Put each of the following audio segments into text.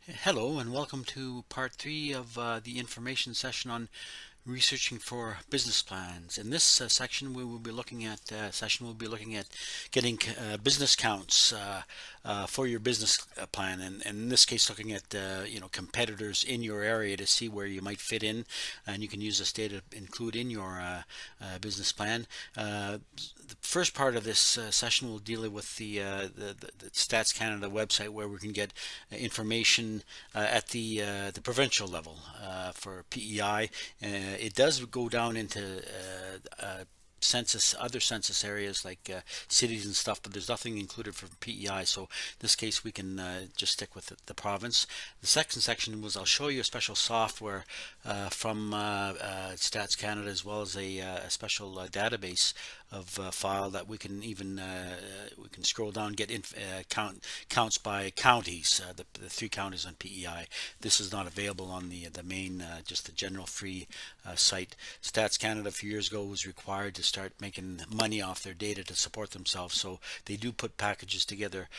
Hello and welcome to part 3 of the information session on researching for business plans. In this section, we will be looking at getting business counts for your business plan, and in this case, looking at competitors in your area to see where you might fit in, and you can use this data to include in your business plan. The first part of this session will deal with the Stats Canada website, where we can get information at the provincial level for PEI. It does go down into other census areas like cities and stuff, but there's nothing included for PEI. So in this case, we can just stick with the province. The second section was I'll show you a special software from Stats Canada, as well as a special database of file that we can even we can scroll down and get counts by counties, the 3 counties on PEI. This is not available on the main just the general free site. Stats Canada a few years ago was required to start making money off their data to support themselves, so they do put packages together,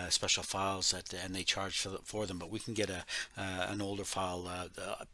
special files and they charge for them, but we can get an older file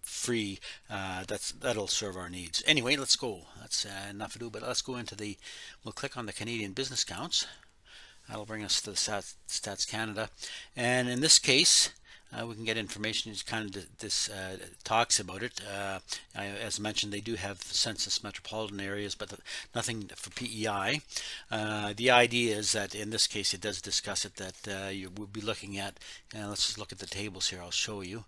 free that'll serve our needs. Anyway, let's go. That's enough to do, but let's go into we'll click on the Canadian business counts. That'll bring us to the Stats Canada, and in this case we can get information. It's kind of this talks about it. As mentioned, they do have census metropolitan areas, but nothing for PEI. The idea is that in this case, it does discuss it, that you will be looking at. Let's just look at the tables here. I'll show you.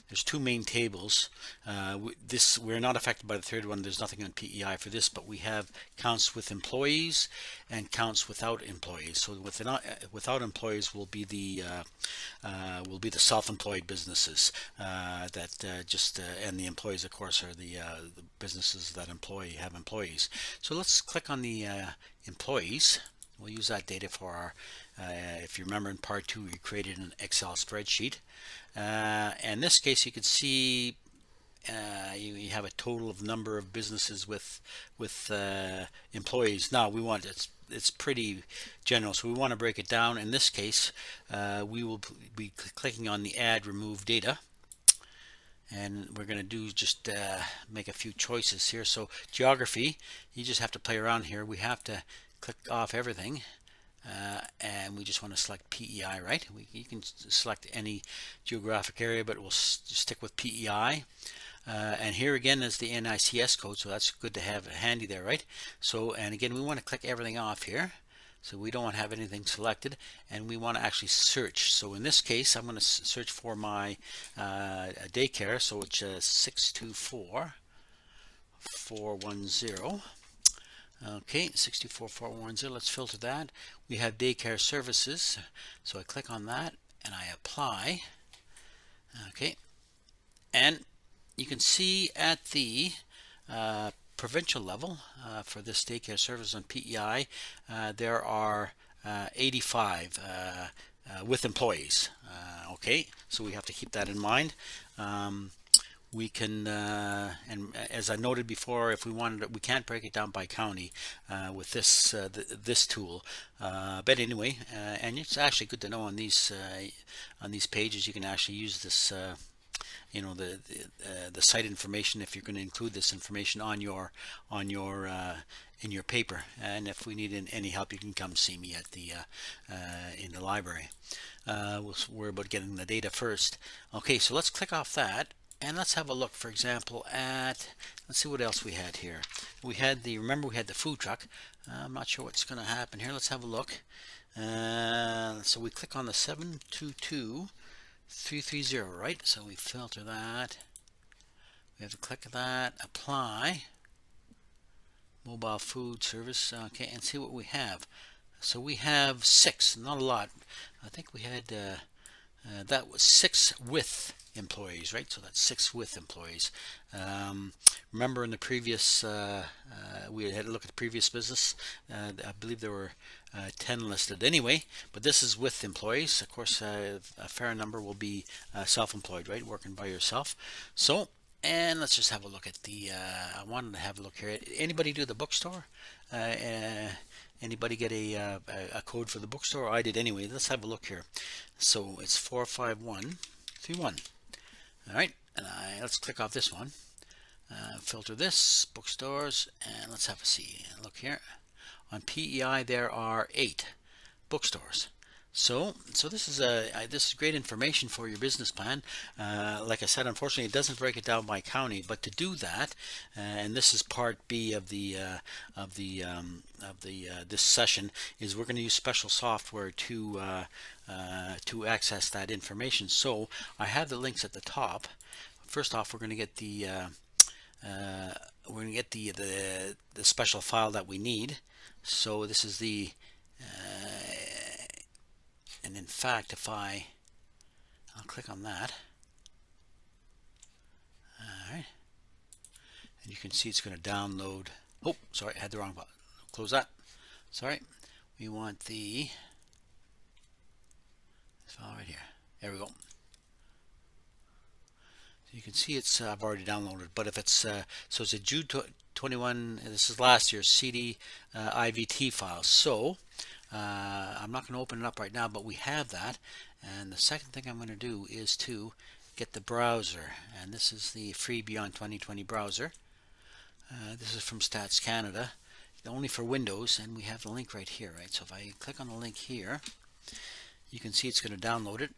There's 2 main tables. We're not affected by the third one. There's nothing on PEI for this, but we have counts with employees and counts without employees. So without employees will be the self-employed businesses and the employees, of course, are the businesses that have employees. So let's click on the employees. We'll use that data for our, if you remember in part 2, we created an Excel spreadsheet. In this case, you can see you have a total of number of businesses with employees. Now we want it's pretty general, so we want to break it down. In this case, we will be clicking on the Add Remove Data, and we're going to do just make a few choices here. So geography, you just have to play around here. We have to click off everything. And we just want to select PEI, right? You can select any geographic area, but we'll stick with PEI. And here again is the NICS code, so that's good to have handy there, right? So, and again, we want to click everything off here. So we don't want to have anything selected, and we want to actually search. So in this case, I'm going to search for my daycare. So it's 624410. Okay, 624410. Let's filter that. We have daycare services, so I click on that and I apply. Okay, and you can see at the provincial level for this daycare service on PEI, there are 85 with employees. Okay, so we have to keep that in mind. We can, and as I noted before, if we wanted it, we can't break it down by county with this tool. But anyway, and it's actually good to know on these pages you can actually use this. The site information, if you're going to include this information on your in your paper. And if we need any help, you can come see me at the in the library. We'll worry about getting the data first. Okay, so let's click off that. And let's have a look, for example, let's see what else we had here. Remember we had the food truck. I'm not sure what's going to happen here. Let's have a look. So we click on the 722330, right? So we filter that. We have to click that, apply, mobile food service, okay, and see what we have. So we have 6, not a lot. I think we had, that was 6 with employees, right? So that's 6 with employees. Remember in the previous, we had a look at the previous business. I believe there were 10 listed anyway, but this is with employees. Of course, a fair number will be self-employed, right? Working by yourself. So, and let's just have a look at I wanted to have a look here. Anybody do the bookstore? Anybody get a code for the bookstore? I did anyway. Let's have a look here. So it's 45131. All right, and let's click off this one. Filter this, bookstores, and let's have a see. Look here. On PEI there are 8 bookstores. So this is great information for your business plan. Like I said, unfortunately, it doesn't break it down by county. But to do that, and this is part B of this session, is we're going to use special software to access that information. So I have the links at the top. First off, we're going to get the special file that we need. So this is the and in fact, if I'll click on that, all right, and you can see it's going to download. Oh, sorry, I had the wrong button. Close that. Sorry, we want this file right here. There we go. So you can see it's I've already downloaded. But if it's so it's a June 21. This is last year's CD IVT file. So I'm not going to open it up right now, but we have that. And the second thing I'm going to do is to get the browser, and this is the free Beyond 2020 browser. This is from Stats Canada, only for Windows, and we have the link right here, right? So if I click on the link here, you can see it's going to download it.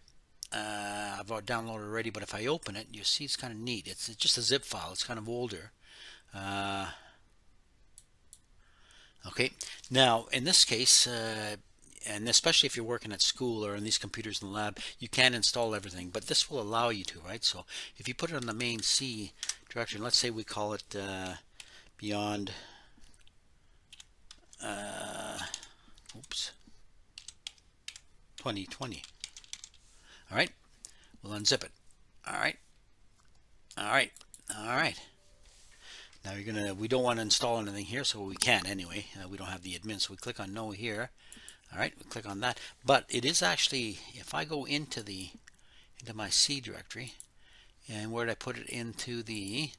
I've downloaded it already, but if I open it, you see it's kind of neat. It's just a zip file. It's kind of older. Okay, now in this case, and especially if you're working at school or in these computers in the lab, you can't install everything, but this will allow you to, right? So if you put it on the main C directory, let's say we call it Beyond, oops, 2020. All right, we'll unzip it. All right, all right, all right. Now we don't want to install anything here, so we can't anyway. We don't have the admin, so we click on no here. All right, we click on that. But it is actually, if I go into my C directory, and where did I put it? Into the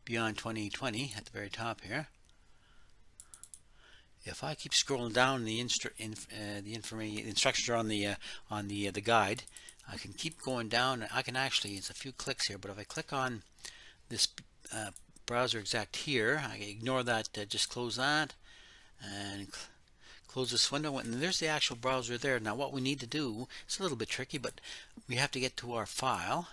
Beyond 2020 at the very top here. If I keep scrolling down, the instructions are on the guide. I can keep going down. I can actually, it's a few clicks here, but if I click on this browser exact here, I ignore that, just close that and close this window, and there's the actual browser there. Now what we need to do, it's a little bit tricky, but we have to get to our file,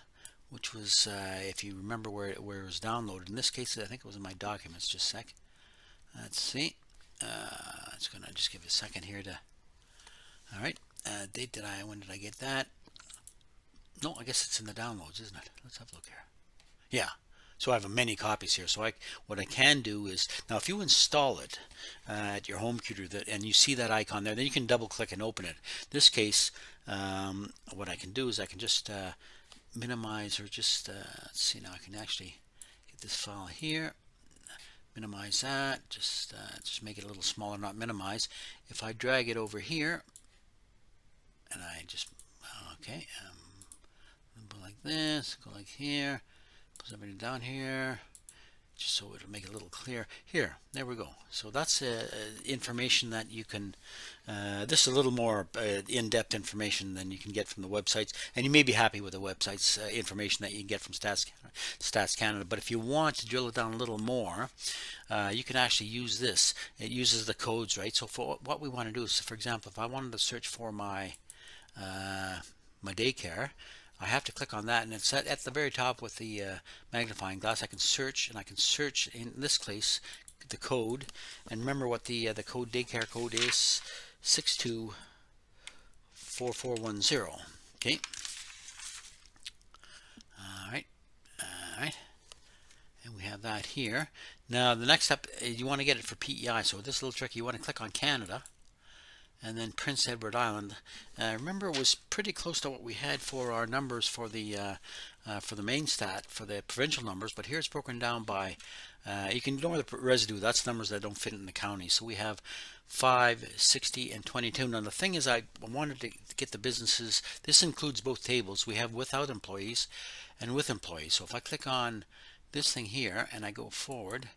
which was, if you remember where it was downloaded. In this case, I think it was in my documents. Just a sec. Let's see. It's going to just give it a second here to, all right, when did I get that? No, I guess it's in the downloads, isn't it? Let's have a look here. Yeah. So I have many copies here. So what I can do is, now if you install it at your home computer and you see that icon there, then you can double click and open it. In this case, what I can do is I can just minimize, or just, let's see, now I can actually get this file here, minimize that, just make it a little smaller, not minimize. If I drag it over here, and I just, okay, go like this, go like here, put everything down here, just so it'll make it a little clear. Here, there we go. So that's information that you can, this is a little more in-depth information than you can get from the websites, and you may be happy with the websites information that you can get from Stats Canada. But if you want to drill it down a little more, you can actually use this. It uses the codes, right? So for what we want to do is, for example, if I wanted to search for my daycare, I have to click on that, and it's at the very top with the magnifying glass. I can search, and I can search in this case the code. And remember what the code, daycare code is: 624410. Okay. All right. All right. And we have that here. Now the next step, you want to get it for PEI. So this is a little tricky. You want to click on Canada, and then Prince Edward Island. Remember, it was pretty close to what we had for our numbers for the main stat, for the provincial numbers, but here it's broken down by, you can ignore the residue, that's numbers that don't fit in the county. So we have 5, 60, and 22. Now the thing is, I wanted to get the businesses, this includes both tables. We have without employees and with employees. So if I click on this thing here and I go forward,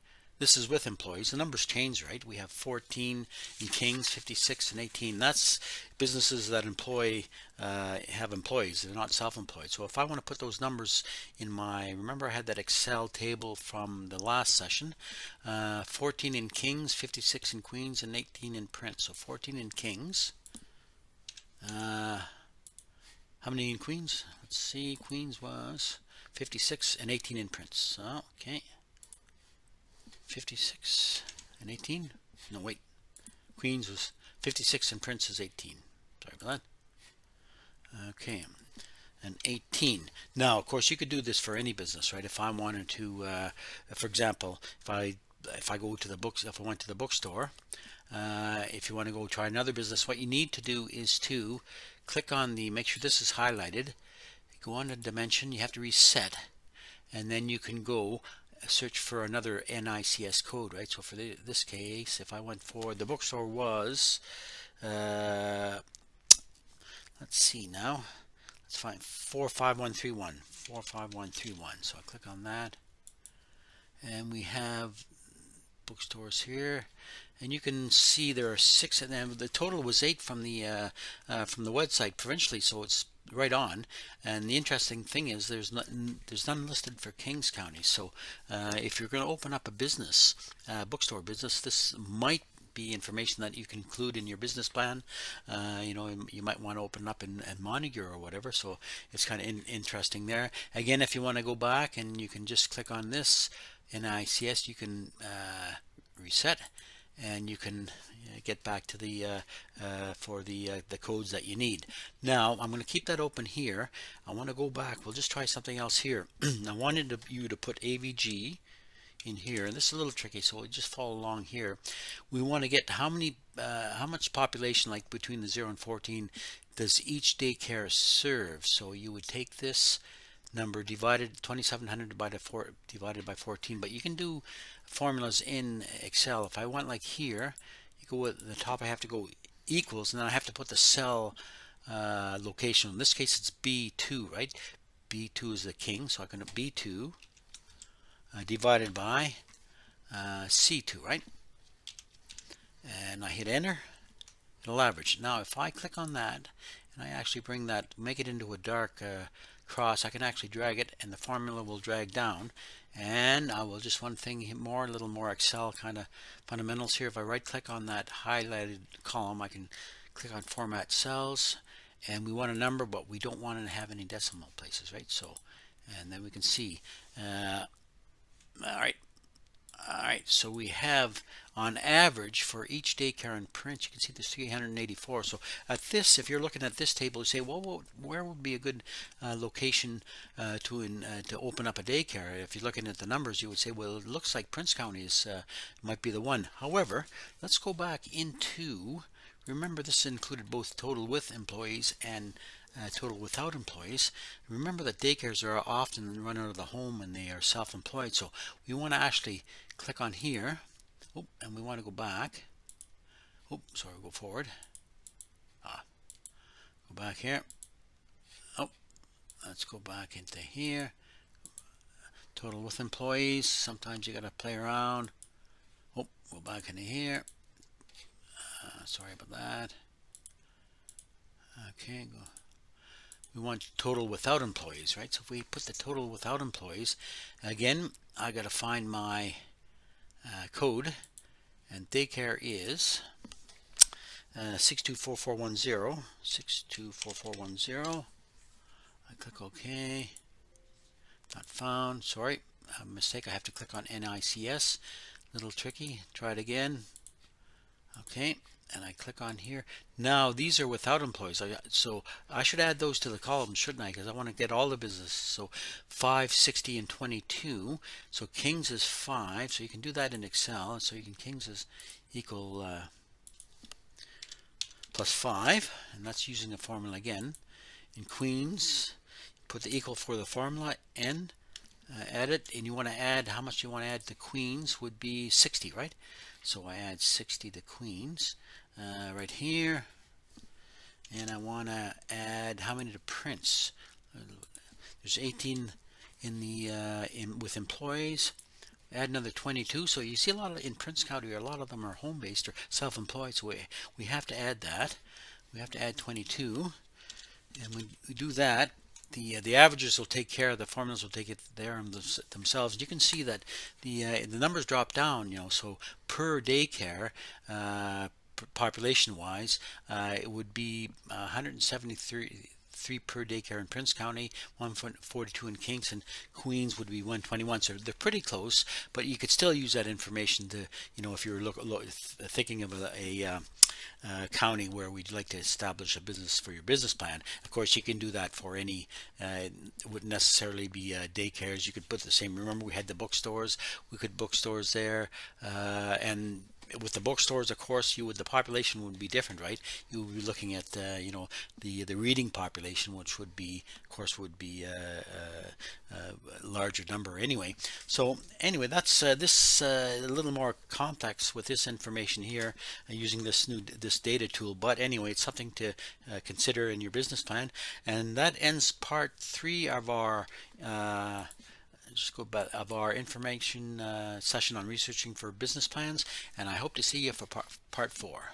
this is with employees. The numbers change, right? We have 14 in Kings, 56 and 18. That's businesses that employ have employees. They're not self-employed. So if I want to put those numbers in my, remember I had that Excel table from the last session. 14 in Kings, 56 in Queens, and 18 in Prince. So 14 in Kings. How many in Queens? Let's see. Queens was 56 and 18 in Prince. Okay. 56 and 18. No, wait. Queens was 56 and Prince is 18. Sorry about that. Okay. And 18. Now, of course, you could do this for any business, right? If I wanted to, for example, if I go to the books, if I went to the bookstore, if you want to go try another business, what you need to do is to click on the, make sure this is highlighted, go on to dimension, you have to reset, and then you can go search for another NICS code, right? So for this case, if I went for the bookstore was, let's see now, let's find 45131, 45131. So I click on that, and we have bookstores here, and you can see there are 6, and then the total was 8 from the website provincially, so it's right on. And the interesting thing is there's none listed for Kings County. So if you're going to open up a business, bookstore business, this might be information that you can include in your business plan. You know, you might want to open up in Montague or whatever, so it's kind of interesting there. Again, if you want to go back, and you can just click on this NICS, you can reset, and you can get back to the for the codes that you need. Now I'm going to keep that open here. I want to go back. We'll just try something else here. I wanted you to put AVG in here, and this is a little tricky, so we'll just follow along here. We want to get how much population, like between the 0 and 14, does each daycare serve. So you would take this number divided 2700 divided by 14, but you can do formulas in Excel. If I want, like here, you go at the top, I have to go equals, and then I have to put the cell location. In this case it's B2, right? B2 is the king, so I can do B2 divided by C2, right? And I hit enter, it'll average. Now if I click on that and I actually bring that, make it into a dark cross, I can actually drag it, and the formula will drag down. And I will just one thing more, a little more Excel kind of fundamentals here. If I right click on that highlighted column, I can click on format cells, and we want a number, but we don't want to have any decimal places, right? So, and then we can see all right, so we have on average for each daycare in Prince, you can see there's 384. So at this, if you're looking at this table, you say, well, where would be a good location to open up a daycare? If you're looking at the numbers, you would say, well, it looks like Prince County is might be the one. However, let's go back into, remember this included both total with employees and total without employees. Remember that daycares are often run out of the home and they are self-employed, so we want to actually click on here, and we want to go back, go forward, go back here, let's go back into here, total with employees. Sometimes you got to play around. Go back into here, sorry about that. Okay, go. We want total without employees, right? So if we put the total without employees, again, I got to find my code, and daycare is 624410. 624410. I click OK. Not found. Sorry, a mistake. I have to click on NICS. Little tricky. Try it again. Okay. And I click on here. Now these are without employees, so I should add those to the column, shouldn't I? Because I want to get all the business. So 5, 60, and 22. So Kings is 5. So you can do that in Excel. So you can Kings is equal plus 5, and that's using the formula again. In Queens, put the equal for the formula and add it, and you want to add how much you want to add to Queens would be 60, right? So I add 60 to Queens. Right here, and I want to add how many to Prince. There's 18 in the with employees, add another 22. So you see a lot of in Prince County, a lot of them are home-based or self-employed. So we have to add that. We have to add 22, and when we do that, the averages will take care of the formulas will take it there themselves. You can see that the numbers drop down. So per daycare, population wise, it would be 173 per daycare in Prince County, 142 in Kingston. Queens would be 121. So they're pretty close, but you could still use that information to, if you're thinking of a county where we'd like to establish a business for your business plan. Of course, you can do that for any, it wouldn't necessarily be daycares. You could put the same, remember we had the bookstores, we could bookstores there, and with the bookstores, of course, the population would be different, right? You would be looking at the reading population, which would be, of course, a larger number anyway. So anyway, that's this a little more context with this information here using this data tool. But anyway, it's something to consider in your business plan, and that ends part 3 of our. Just go back of our information session on researching for business plans, and I hope to see you for part 4.